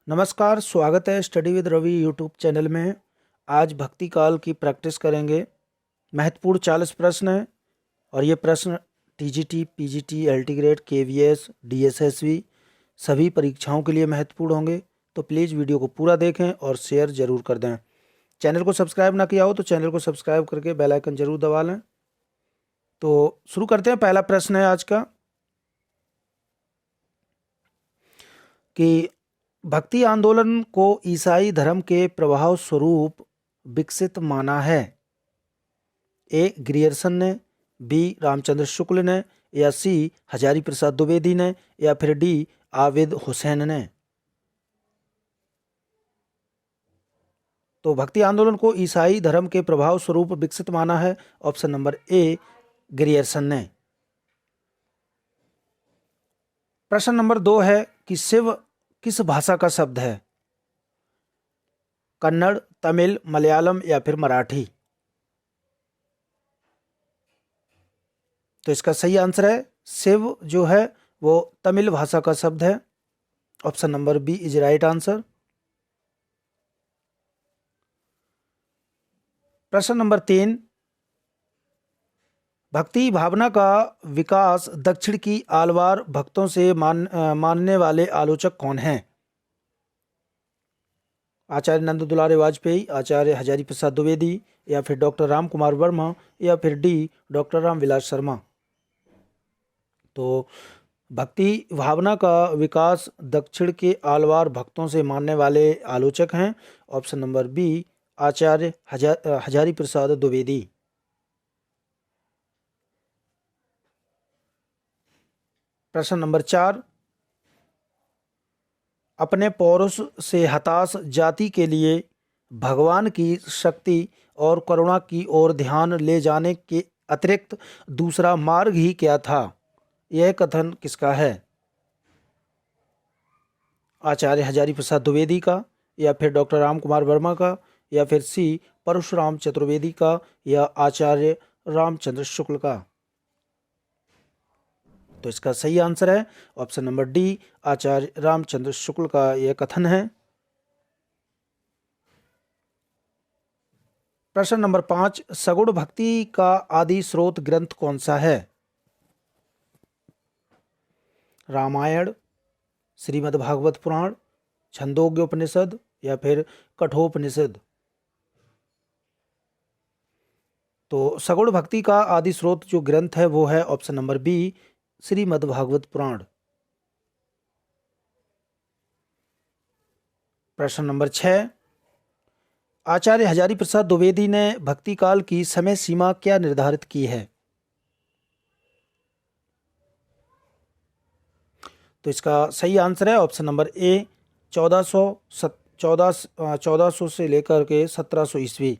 नमस्कार, स्वागत है study with Ravi YouTube channel में। आज भक्ति काल की प्रैक्टिस करेंगे। महत्वपूर्ण 40 प्रश्न हैं और ये प्रश्न TGT, PGT, LT grade, KVS, DSSSB सभी परीक्षाओं के लिए महत्वपूर्ण होंगे। तो प्लीज़ वीडियो को पूरा देखें और शेयर ज़रूर कर दें। चैनल को सब्सक्राइब ना किया हो तो चैनल को सब्सक्राइब करके बेल आइकन ज़रूर दबा लें। तो शुरू करते हैं। पहला प्रश्न है आज का कि भक्ति आंदोलन को ईसाई धर्म के प्रभाव स्वरूप विकसित माना है। ए ग्रियर्सन ने, बी रामचंद्र शुक्ल ने, या सी हजारी प्रसाद द्विवेदी ने, या फिर डी आबिद हुसैन ने। तो भक्ति आंदोलन को ईसाई धर्म के प्रभाव स्वरूप विकसित माना है। ऑप्शन नंबर ए ग्रियर्सन ने। प्रश्न नंबर 2 है कि शिव किस भाषा का शब्द है? कन्नड़, तमिल, मलयालम या फिर मराठी। तो इसका सही आंसर है शिव जो है वो तमिल भाषा का शब्द है। Option number B is right answer. प्रश्न नंबर 3, भक्ति भावना का विकास दक्षिण की आलवार भक्तों से मानने वाले आलोचक कौन हैं? आचार्य नंद दुलारे वाजपेयी, आचार्य हजारी प्रसाद द्विवेदी, या फिर डॉक्टर राम कुमार वर्मा, या फिर डी डॉक्टर रामविलास शर्मा। तो भक्ति भावना का विकास दक्षिण के आलवार भक्तों से मानने वाले आलोचक हैं। ऑप्शन नंबर बी आचार्य हजारी प्रसाद द्विवेदी। प्रश्न नंबर 4, अपने पौरुष से हताश जाति के लिए भगवान की शक्ति और करुणा की ओर ध्यान ले जाने के अतिरिक्त दूसरा मार्ग ही क्या था? यह कथन किसका है? आचार्य हजारी प्रसाद द्विवेदी का, या फिर डॉक्टर राम कुमार वर्मा का, या फिर सी परशुराम चतुर्वेदी का, या आचार्य रामचंद्र शुक्ल का। तो इसका सही आंसर है ऑप्शन नंबर डी आचार्य रामचंद्र शुक्ल का यह कथन है। प्रश्न नंबर 5, सगुण भक्ति का आदि स्रोत ग्रंथ कौन सा है? रामायण, श्रीमद् भागवत पुराण, छंदोग्य उपनिषद, या फिर कठोपनिषद। तो सगुण भक्ति का आदि स्रोत जो ग्रंथ है वो है option number B Shrimad Bhagwat Puran. प्रश्न नंबर 6, आचार्य हजारी प्रसाद द्विवेदी ने भक्ति काल की समय सीमा क्या निर्धारित की है? तो इसका सही आंसर है ऑप्शन नंबर ए 1400 से लेकर के 1700 ईस्वी।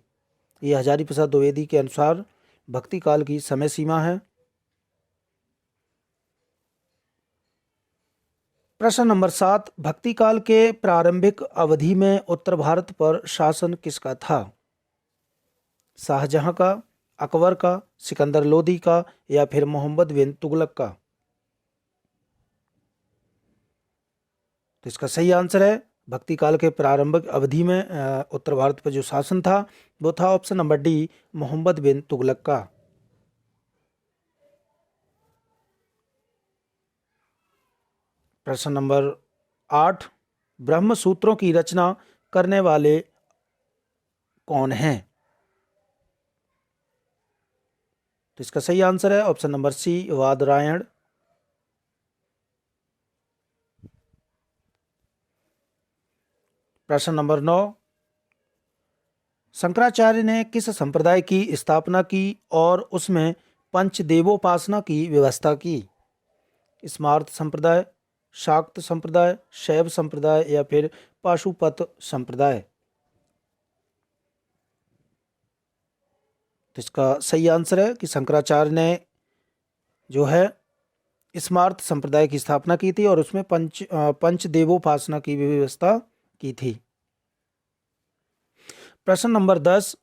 ये हजारी प्रसाद द्विवेदी के अनुसार भक्ति काल की समय सीमा है। प्रश्न नंबर 7, भक्ति काल के प्रारंभिक अवधि में उत्तर भारत पर शासन किसका था? शाहजहां का, अकबर का, सिकंदर लोदी का, या फिर मोहम्मद बिन तुगलक का। तो इसका सही आंसर है भक्ति काल के प्रारंभिक अवधि में उत्तर भारत पर जो शासन था वो था ऑप्शन नंबर डी मोहम्मद बिन तुगलक का। प्रश्न नंबर 8, ब्रह्म सूत्रों की रचना करने वाले कौन हैं? तो इसका सही आंसर है ऑप्शन नंबर सी वादरायण। प्रश्न नंबर 9, शंकराचार्य ने किस संप्रदाय की स्थापना की और उसमें पंचदेवोपासना की व्यवस्था की? स्मार्त संप्रदाय, शाक्त संप्रदाय, शैव संप्रदाय, या फिर पाशुपत संप्रदाय। तो इसका सही आंसर है कि शंकराचार्य ने जो है स्मार्त संप्रदाय की स्थापना की थी और उसमें पंचदेवोपासना की भी व्यवस्था की थी। प्रश्न नंबर 10,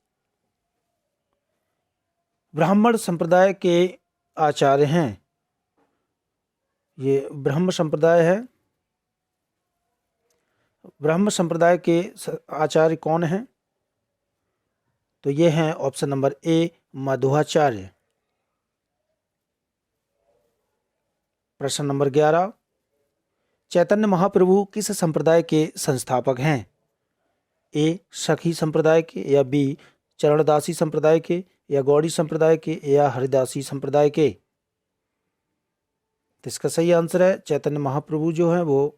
ब्राह्मण संप्रदाय के आचार्य हैं, ये ब्रह्म संप्रदाय है, ब्रह्म संप्रदाय के आचार्य कौन हैं? तो ये हैं ऑप्शन नंबर ए, मध्वाचार्य। प्रश्न नंबर 11, चैतन्य महाप्रभु किस संप्रदाय के संस्थापक हैं? ए, सखी संप्रदाय के, या बी, चरणदासी संप्रदाय के, या गौड़ी संप्रदाय के, या हरिदासी संप्रदाय के? तो इसका सही आंसर है चैतन्य महाप्रभु जो है वो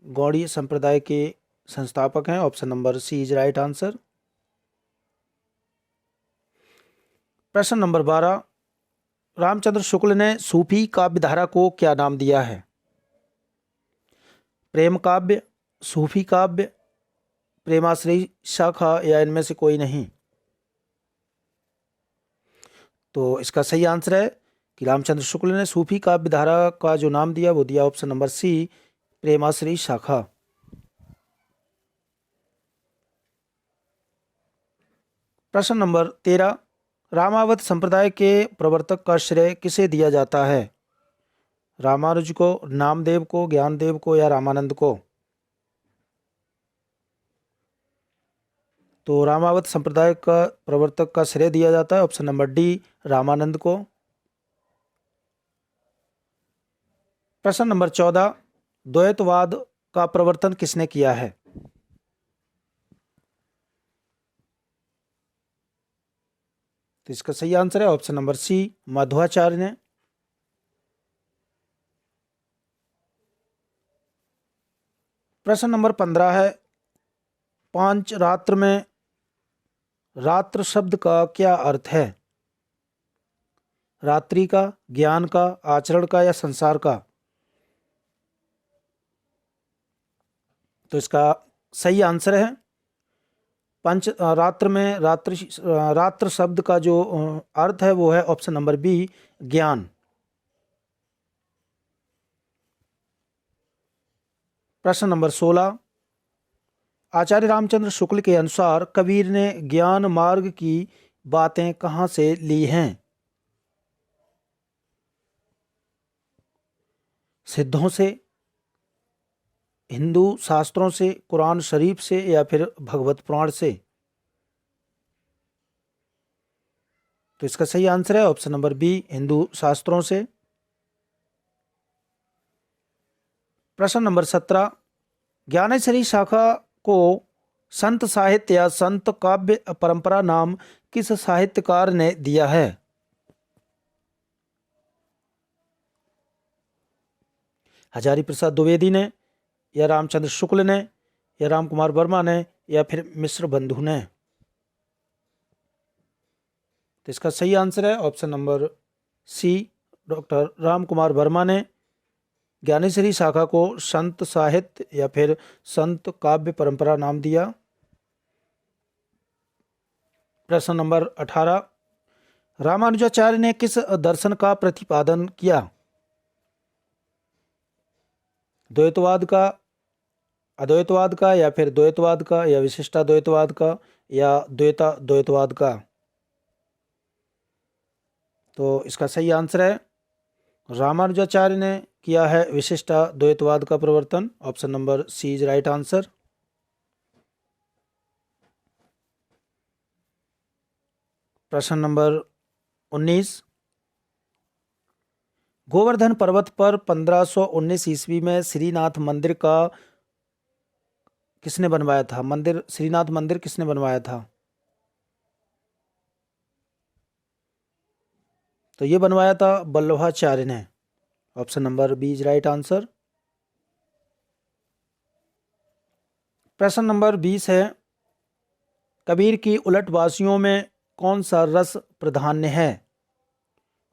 गौड़ी संप्रदाय के संस्थापक हैं। Option number C is right answer. प्रश्न नंबर 12, रामचंद्र शुक्ल ने सूफी काव्यधारा को क्या नाम दिया है? प्रेम काव्य, सूफी काव्य, प्रेमाश्रयी शाखा, या इनमें से कोई नहीं? तो इसका सही आंसर है कि रामचंद्र शुक्ल ने सूफी काव्यधारा का जो नाम दिया वो दिया ऑप्शन नंबर सी, प्रेमाश्रयी शाखा। प्रश्न नंबर 13, रामावत संप्रदाय के प्रवर्तक का श्रेय किसे दिया जाता है? रामानुज को, नामदेव को, ज्ञानदेव को, या रामानंद को? तो रामावत संप्रदाय का प्रवर्तक का श्रेय दिया जाता है ऑप्शन नंबर डी, रामानंद को। प्रश्न नंबर 14, द्वैतवाद का प्रवर्तन किसने किया है? तो इसका सही आंसर है ऑप्शन नंबर सी, मध्वाचार्य ने। प्रश्न नंबर 15 है, पांच रात्र में रात्र शब्द का क्या अर्थ है? रात्रि का, ज्ञान का, आचरण का, या संसार का? तो इसका सही आंसर है पंच रात्र में रात्र शब्द का जो अर्थ है वो है ऑप्शन नंबर बी, ज्ञान। प्रश्न नंबर 16, आचार्य रामचंद्र शुक्ल के अनुसार कबीर ने ज्ञान मार्ग की बातें कहाँ से ली हैं? सिद्धों से, हिंदू शास्त्रों से, कुरान शरीफ से, या फिर भगवत पुराण से? तो इसका सही आंसर है ऑप्शन नंबर बी, हिंदू शास्त्रों से। प्रश्न नंबर 17, ज्ञानेश्वरी शाखा को संत साहित्य या संत काव्य परंपरा नाम किस साहित्यकार ने दिया है? हजारी प्रसाद द्विवेदी ने, या रामचंद्र शुक्ल ने, या राम कुमार वर्मा ने, या फिर मिश्र बंधु ने? तो इसका सही आंसर है option number C, doctor Ram Kumar Verma ने ज्ञानेश्वरी शाखा को संत साहित्य या फिर संत काव्य परंपरा नाम दिया। प्रश्न नंबर 18, रामानुजाचार्य ने किस दर्शन का प्रतिपादन किया? द्वैतवाद का, अद्वैतवाद का, या फिर द्वैतवाद का, या विशिष्टाद्वैतवाद का, या द्वैतवाद का? तो इसका सही आंसर है रामानुजाचार्य ने किया है विशिष्टाद्वैतवाद का प्रवर्तन। Option number C is right answer. प्रश्न नंबर 19, गोवर्धन पर्वत पर 1519 ईस्वी में श्रीनाथ मंदिर का किसने बनवाया था? श्रीनाथ मंदिर किसने बनवाया था? तो ये बनवाया था वल्लभाचार्य ने। Option number B is right answer. प्रश्न नंबर 20 है, कबीर की उलटवासियों में कौन सा रस प्राधान्य है?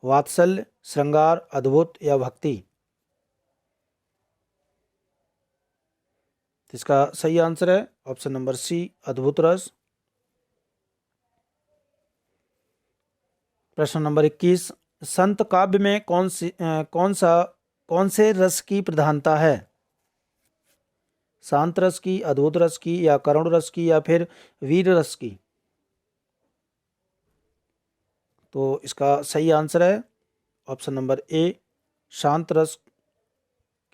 वात्सल्य, श्रृंगार, अद्भुत, या भक्ति? इसका सही आंसर है ऑप्शन नंबर सी, अद्भुत रस। प्रश्न नंबर 21, संत काव्य में कौन से रस की प्रधानता है? शांत रस की, अद्भुत रस की, या करुण रस की, या फिर वीर रस की? तो इसका सही आंसर है ऑप्शन नंबर ए, शांत रस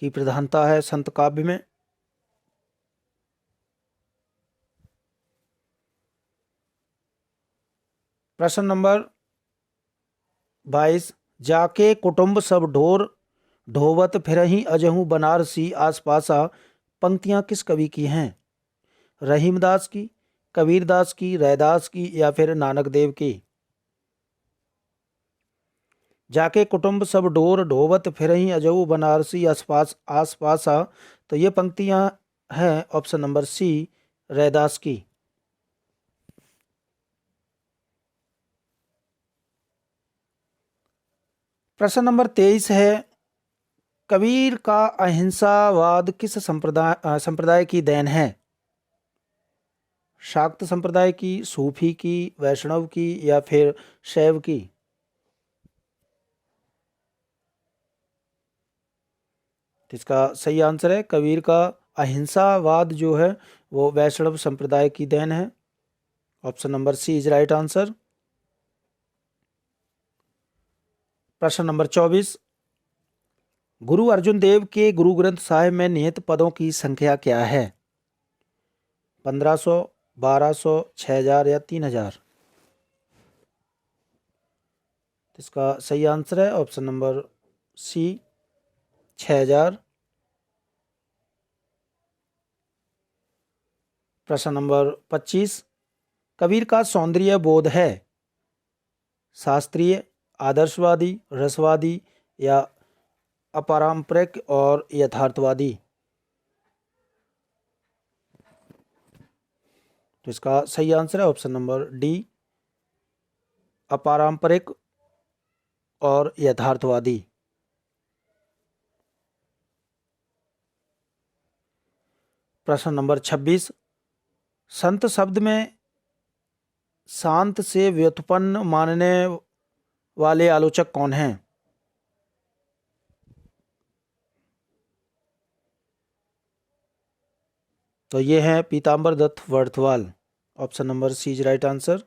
की प्रधानता है संत काव्य में। प्रश्न नंबर 22, जाके कुटुंब सब ढोर ढोवत फिरहीं अजहू बनारसी आसपासा, पंक्तियां किस कवि की हैं? रहीमदास की, कबीरदास की, रैदास की या फिर नानक देव की? जाके कुटुंब सब ढोर ढोवत फिरहीं अजहू बनारसी आसपासा, तो ये पंक्तियां हैं ऑप्शन नंबर सी, रैदास की। प्रश्न नंबर 23 है, कबीर का अहिंसावाद किस संप्रदाय की देन है? शाक्त संप्रदाय की, सूफी की, वैष्णव की या फिर शैव की? तो इसका सही आंसर है, कबीर का अहिंसावाद जो है वो वैष्णव संप्रदाय की देन है। Option number C is right answer. प्रश्न नंबर 24, गुरु अर्जुन देव के गुरु ग्रंथ साहिब में निहित पदों की संख्या क्या है? 1500, 1200, 6000 या 3000? इसका सही आंसर है ऑप्शन नंबर सी, 6000। प्रश्न नंबर 25, कबीर का सौंदर्य बोध है शास्त्रीय, आदर्शवादी, रसवादी या अपारंपरिक और यथार्थवादी? तो इसका सही आंसर है ऑप्शन नंबर डी, अपारंपरिक और यथार्थवादी। प्रश्न नंबर 26, संत शब्द में शांत से व्युत्पन्न मानने वाले आलोचक कौन हैं? तो ये हैं Pitambar Dutt Barthwal. Option number C is right answer.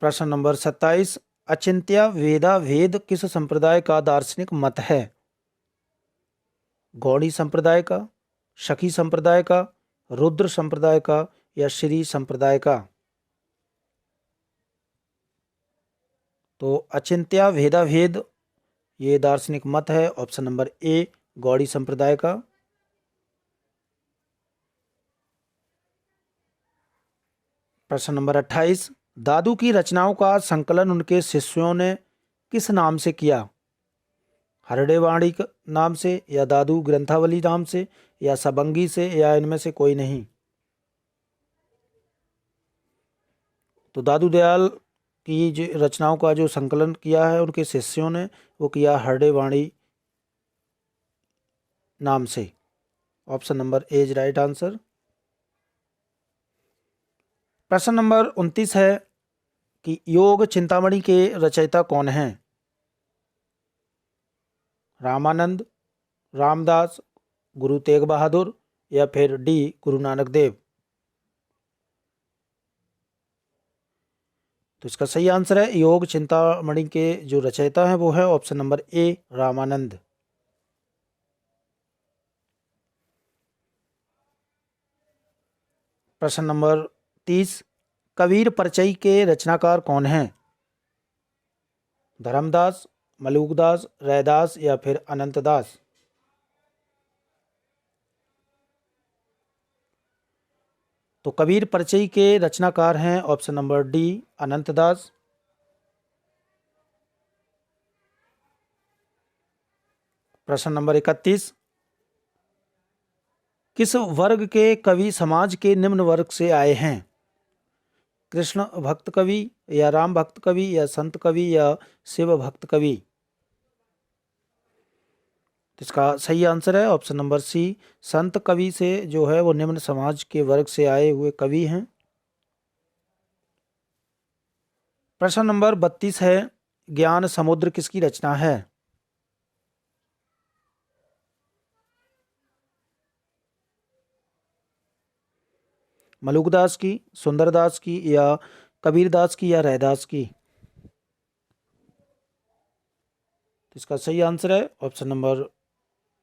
प्रश्न नंबर 27, अचिंत्य वेदा वेद किस संप्रदाय का दार्शनिक मत है? गौड़ी संप्रदाय का, शकी संप्रदाय का, रुद्र संप्रदाय का या श्री संप्रदाय का? तो अचिंत्य वेदा वेद ये दार्शनिक मत है ऑप्शन नंबर ए, गौड़ी संप्रदाय का। प्रश्न नंबर 28, दादू की रचनाओं का संकलन उनके शिष्यों ने किस नाम से किया? हरड़े वाणी नाम से या दादू ग्रंथावली नाम से या सबंगी से या इनमें से कोई नहीं? तो दादू दयाल की जो रचनाओं का जो संकलन किया है उनके शिष्यों ने, वो किया हरड़े वाणी नाम से। Option number A is right answer. प्रश्न नंबर 29 है कि योग चिंतामणि के रचयिता कौन हैं? रामानंद, रामदास, गुरु तेग बहादुर या फिर डी गुरु नानक देव? तो इसका सही आंसर है, योग चिंतामणि के जो रचयिता हैं वो है ऑप्शन नंबर ए, रामानंद। प्रश्न नंबर 30, कबीर परचई के रचनाकार कौन हैं? धर्मदास, मलूकदास, रैदास या फिर अनंतदास? तो कबीर परचई के रचनाकार हैं ऑप्शन नंबर डी, अनंतदास। प्रश्न नंबर 31, किस वर्ग के कवि समाज के निम्न वर्ग से आए हैं? कृष्ण भक्त कवि या राम भक्त कवि या संत कवि या शिव भक्त कवि? तो इसका सही आंसर है ऑप्शन नंबर सी, संत कवि से जो है वो निम्न समाज के वर्ग से आए हुए कवि हैं। प्रश्न नंबर 32 है, ज्ञान समुद्र किसकी रचना है? मलुकदास की, सुंदरदास की या कबीरदास की या रैदास की? तो इसका सही आंसर है ऑप्शन नंबर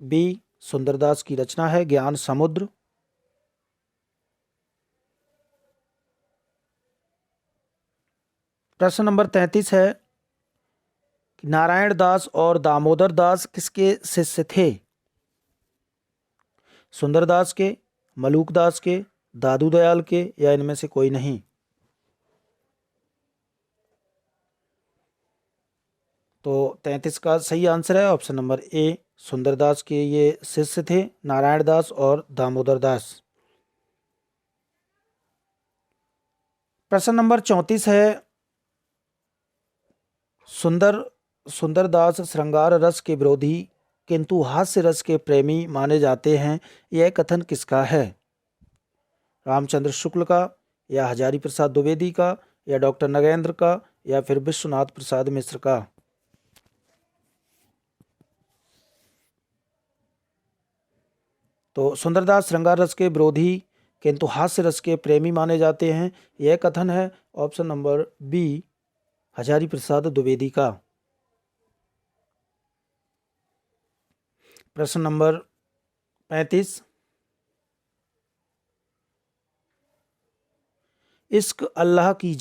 बी, सुंदरदास की रचना है ज्ञान समुद्र। प्रश्न नंबर 33 है कि नारायण दास और दामोदर दास किसके शिष्य थे? सुंदरदास के, मलूक दास के, दादू दयाल के, या इनमें से कोई नहीं? तो 33 का सही आंसर है ऑप्शन नंबर ए, सुंदरदास के ये शिष्य थे, नारायण दास और दामोदर दास। प्रश्न नंबर 34 है सुंदरदास श्रृंगार रस के विरोधी किंतु हास्य रस के प्रेमी माने जाते हैं, यह कथन किसका है? रामचंद्र शुक्ल का, या हजारी प्रसाद द्विवेदी का, या डॉक्टर नगेंद्र का, या फिर विश्वनाथ प्रसाद मिश्र का? तो सुंदरदास श्रृंगार रस के विरोधी किंतु हास्य रस के प्रेमी माने जाते हैं, यह कथन है option number B, Hazari Prasad Dwivedi का। प्रश्न नंबर 35, इश्क अल्लाह की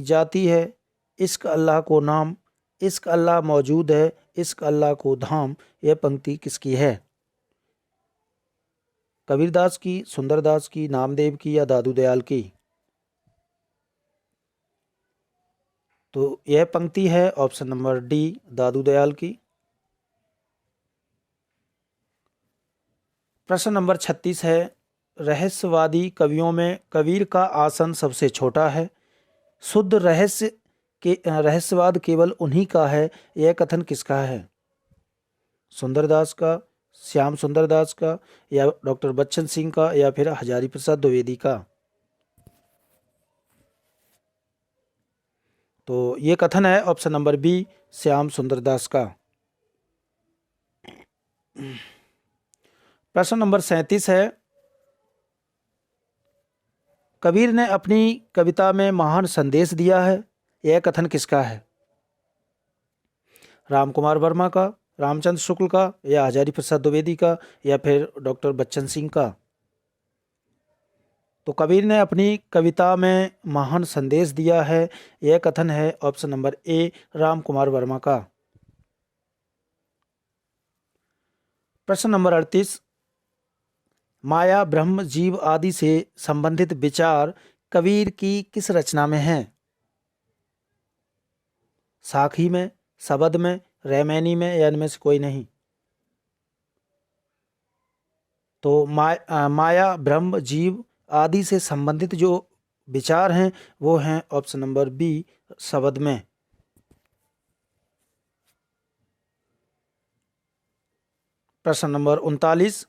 जाति है, इश्क अल्लाह को नाम, इश्क अल्लाह मौजूद है, इश्क अल्लाह को धाम, यह पंक्ति किसकी है? कबीरदास की, सुंदरदास की, नामदेव की, या दादू दयाल की? तो यह पंक्ति है ऑप्शन नंबर डी, दादू दयाल की। प्रश्न नंबर 36 है रहस्यवादी कवियों में कबीर का आसन सबसे छोटा है, शुद्ध रहस्यवाद केवल उन्हीं का है, यह कथन किसका है? सुंदरदास का, श्याम सुंदरदास का, या डॉक्टर बच्चन सिंह का, या फिर हजारी प्रसाद द्विवेदी का? तो ये कथन है option number B, Shyam Sundardas का। प्रश्न नंबर 37 है कबीर ने अपनी कविता में महान संदेश दिया है, यह कथन किसका है? राम कुमार वर्मा का, रामचंद्र शुक्ल का, या हजारी प्रसाद द्विवेदी का, या फिर डॉक्टर बच्चन सिंह का? तो कबीर ने अपनी कविता में महान संदेश दिया है, यह कथन है option number A, Ram Kumar Verma का। प्रश्न नंबर 38, माया ब्रह्म जीव आदि से संबंधित विचार कबीर की किस रचना में है? साखी में, शबद में, रैमैनी में, या इनमें से कोई नहीं? तो माया ब्रह्म जीव आदि से संबंधित जो विचार हैं वो हैं ऑप्शन नंबर बी, शबद में। प्रश्न नंबर 39,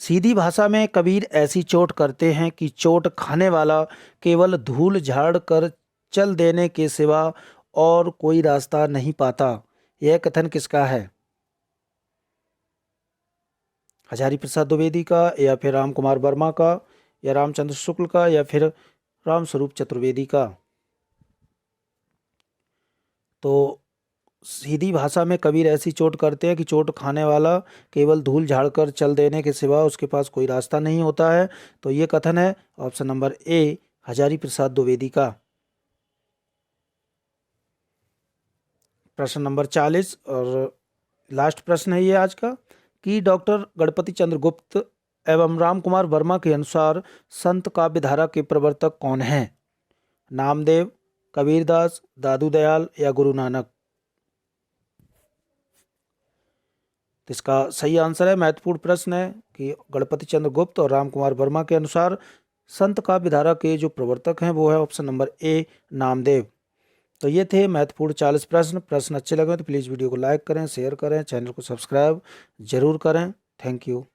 सीधी भाषा में कबीर ऐसी चोट करते हैं कि चोट खाने वाला केवल धूल झाड़ कर चल देने के सिवा और कोई रास्ता नहीं पाता, यह कथन किसका है? हजारी प्रसाद द्विवेदी का, या फिर राम कुमार वर्मा का, या रामचंद्र शुक्ल का, या फिर राम स्वरूप चतुर्वेदी का? तो सीधी भाषा में कबीर ऐसी चोट करते हैं कि चोट खाने वाला केवल धूल झाड़कर चल देने के सिवा उसके पास कोई रास्ता नहीं होता है, तो ये कथन है option number A, Hazari Prasad Dwivedi का। प्रश्न नंबर 40 और लास्ट प्रश्न है ये आज का कि डॉक्टर गणपति चंद्र गुप्त एवं राम कुमार वर्मा के अनुसार संत काव्यधारा के प्रवर्तक कौन हैं? नामदेव, कबीरदास, दादू दयाल, या गुरु नानक? तो इसका सही आंसर है, महत्वपूर्ण प्रश्न है कि गणपति चंद्र गुप्त और राम कुमार वर्मा के अनुसार संत काव्यधारा के जो प्रवर्तक हैं वो है ऑप्शन नंबर ए, नामदेव। तो ये थे महत्वपूर्ण 40 प्रश्न अच्छे लगे तो प्लीज़ वीडियो को लाइक करें, शेयर करें, चैनल को सब्सक्राइब जरूर करें। Thank you.